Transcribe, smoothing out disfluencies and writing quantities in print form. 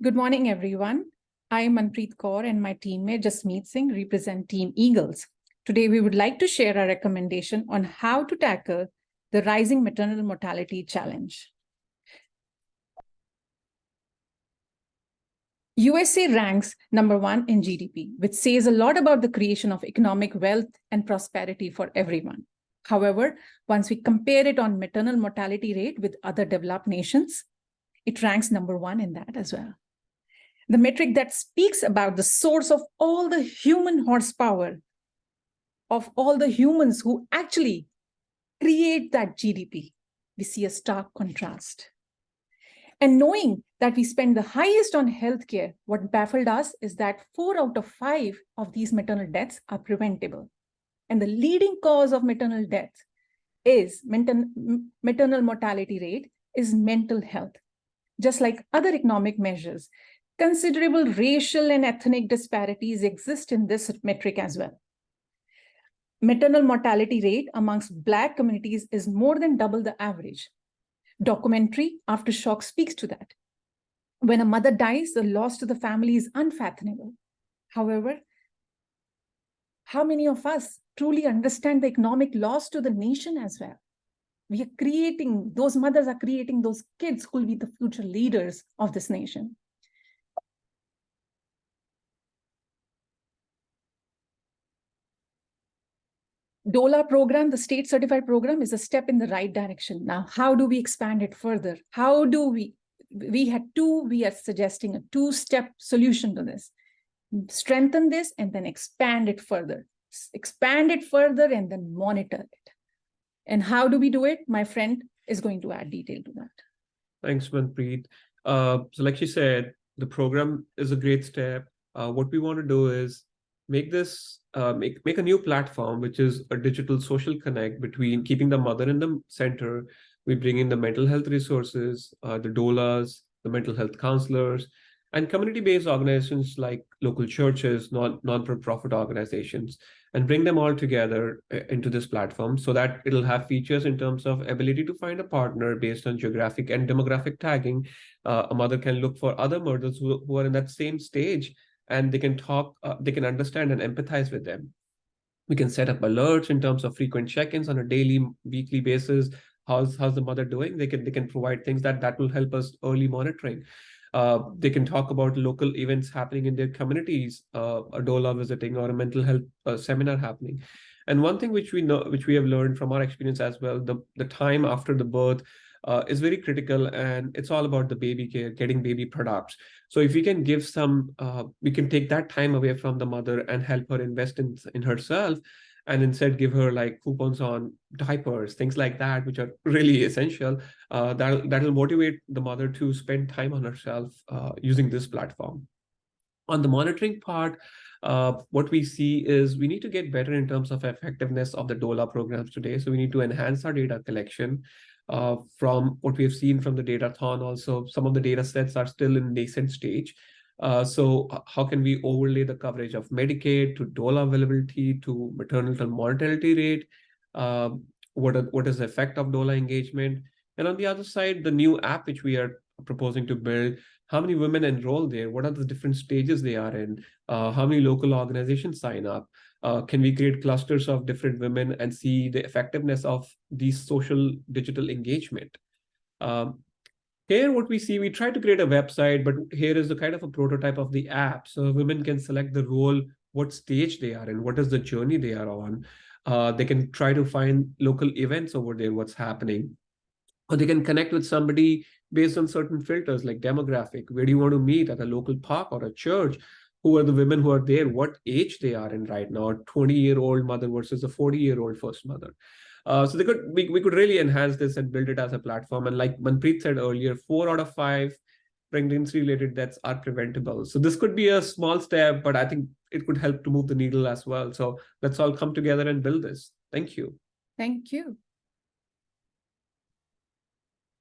Good morning, everyone. I'm Manpreet Kaur and my teammate Jasmeet Singh represent Team Eagles. Today, we would like to share our recommendation on how to tackle the rising maternal mortality challenge. USA ranks #1 in GDP, which says a lot about the creation of economic wealth and prosperity for everyone. However, once we compare it on maternal mortality rate with other developed nations, it ranks #1 in that as well. The metric that speaks about the source of all the human horsepower, of all the humans who actually create that GDP, we see a stark contrast. And knowing that we spend the highest on healthcare, what baffled us is that 4 out of 5 of these maternal deaths are preventable. And the leading cause of maternal death is maternal mortality rate is mental health. Just like other economic measures, considerable racial and ethnic disparities exist in this metric as well. Maternal mortality rate amongst Black communities is more than double the average. Documentary Aftershock speaks to that. When a mother dies, the loss to the family is unfathomable. However, how many of us truly understand the economic loss to the nation as well? We are creating, those mothers are creating those kids who will be the future leaders of this nation. DOLA program, the state certified program, is a step in the right direction. Now, how do we expand it further? How do we are suggesting a 2-step solution to this. Strengthen this and then expand it further. Expand it further and then monitor it. And how do we do it? My friend is going to add detail to that. Thanks, Manpreet. So like she said, the program is a great step. What we want to do is make this make a new platform, which is a digital social connect between keeping the mother in the center. We bring in the mental health resources, the doulas, the mental health counselors, and community-based organizations like local churches, non-profit organizations, and bring them all together into this platform so that it'll have features in terms of ability to find a partner based on geographic and demographic tagging. A mother can look for other mothers who are in that same stage, and they can talk, they can understand and empathize with them. We can set up alerts in terms of frequent check-ins on a daily, weekly basis. How's the mother doing? They can provide things that will help us early monitoring. They can talk about local events happening in their communities, a doula visiting or a mental health seminar happening. And one thing which we have learned from our experience as well, the time after the birth is very critical, and it's all about the baby care, getting baby products. So if we can give some, we can take that time away from the mother and help her invest in herself, and instead give her like coupons on diapers, things like that, which are really essential. That'll motivate the mother to spend time on herself using this platform. On the monitoring part, what we see is we need to get better in terms of effectiveness of the DOLA programs today. So we need to enhance our data collection. From what we have seen from the Datathon, also some of the data sets are still in nascent stage. So how can we overlay the coverage of Medicaid to DOLA availability to maternal mortality rate? What is the effect of DOLA engagement? And on the other side, the new app which we are proposing to build, how many women enroll there? What are the different stages they are in? How many local organizations sign up? Can we create clusters of different women and see the effectiveness of these social digital engagement? Here, what we see, we try to create a website, but here is the kind of a prototype of the app. So women can select the role, what stage they are in, what is the journey they are on. They can try to find local events over there, what's happening. Or they can connect with somebody based on certain filters like demographic. Where do you want to meet, at a local park or a church? Who are the women who are there? What age they are in right now? A 20-year-old mother versus a 40-year-old first mother. So we could really enhance this and build it as a platform. And like Manpreet said earlier, 4 out of 5 pregnancy-related deaths are preventable. So this could be a small step, but I think it could help to move the needle as well. So let's all come together and build this. Thank you. Thank you.